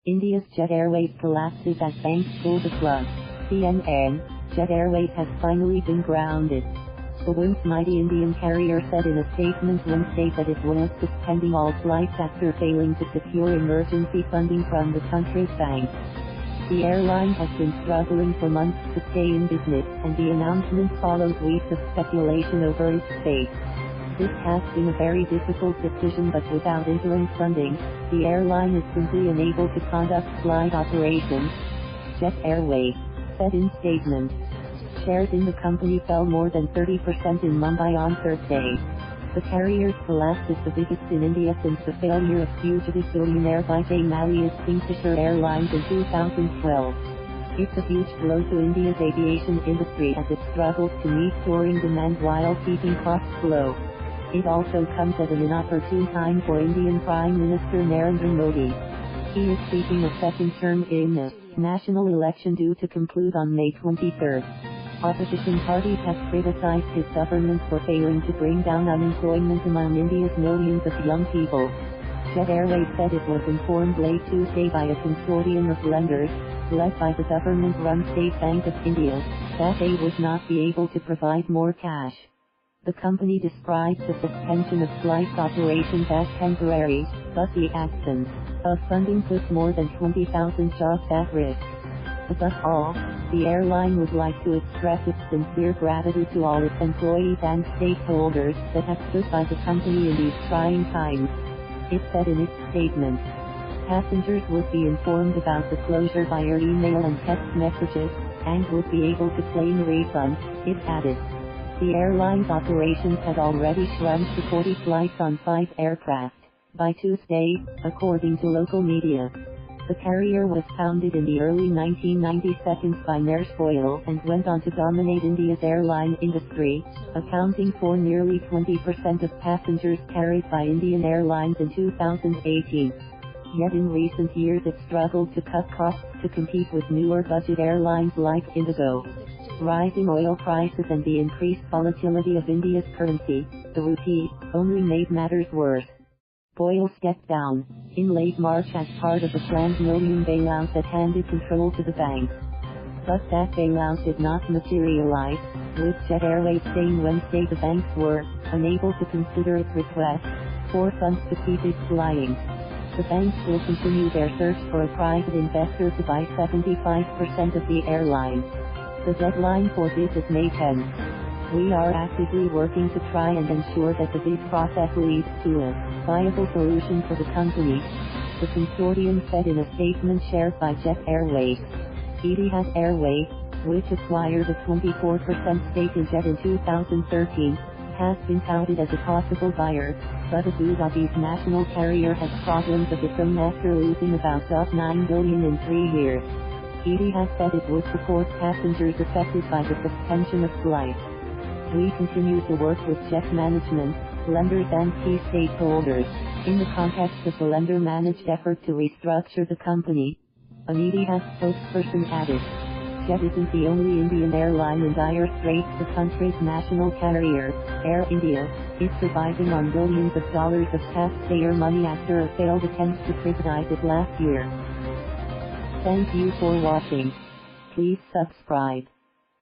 India's Jet Airways collapses as banks pull the plug. CNN, Jet Airways has finally been grounded. The once mighty Indian carrier said in a statement Wednesday that it was suspending all flights after failing to secure emergency funding from the country's banks. The airline has been struggling for months to stay in business, and the announcement follows weeks of speculation over its fate. This has been a very difficult decision, but without interim funding, the airline is simply unable to conduct flight operations, Jet Airways said in statement. Shares in the company fell more than 30% in Mumbai on Thursday. The carrier's collapse is the biggest in India since the failure of fugitive billionaire Vijay Mallya's Kingfisher Airlines in 2012. It's a huge blow to India's aviation industry as it struggles to meet soaring demand while keeping costs low. It also comes at an inopportune time for Indian Prime Minister Narendra Modi. He is seeking a second term in the national election due to conclude on May 23. Opposition parties have criticized his government for failing to bring down unemployment among India's millions of young people. Jet Airways said it was informed late Tuesday by a consortium of lenders, led by the government-run State Bank of India, that they would not be able to provide more cash. The company described the suspension of flight operations as temporary, but the absence of funding put more than 20,000 jobs at risk. Above all, the airline would like to express its sincere gratitude to all its employees and stakeholders that have stood by the company in these trying times, it said in its statement. Passengers would be informed about the closure via email and text messages, and would be able to claim refunds, it added. The airline's operations had already shrunk to 40 flights on 5 aircraft by Tuesday, according to local media. The carrier was founded in the early 1990s by Naresh Goyal and went on to dominate India's airline industry, accounting for nearly 20% of passengers carried by Indian Airlines in 2018. Yet in recent years it struggled to cut costs to compete with newer budget airlines like Indigo. Rising oil prices and the increased volatility of India's currency, the rupee, only made matters worse. Goyal stepped down in late March as part of a planned million bailout that handed control to the banks. But that bailout did not materialize, with Jet Airways saying Wednesday the banks were unable to consider its request for funds to keep it flying. The banks will continue their search for a private investor to buy 75% of the airline. The deadline for this is May 10. We are actively working to try and ensure that the bid process leads to a viable solution for the company, the consortium said in a statement shared by Jet Airways. Etihad Airways, which acquired a 24% stake in Jet in 2013, has been touted as a possible buyer, but Abu Dhabi's national carrier has problems of its own after losing about $9 billion in 3 years. Etihad said it would support passengers affected by the suspension of flights. We continue to work with Jet management, lenders and key stakeholders, in the context of the lender-managed effort to restructure the company, an Etihad spokesperson added. Jet isn't the only Indian airline in dire straits. The country's national carrier, Air India, is surviving on billions of dollars of taxpayer money after a failed attempt to privatize it last year. Thank you for watching. Please subscribe.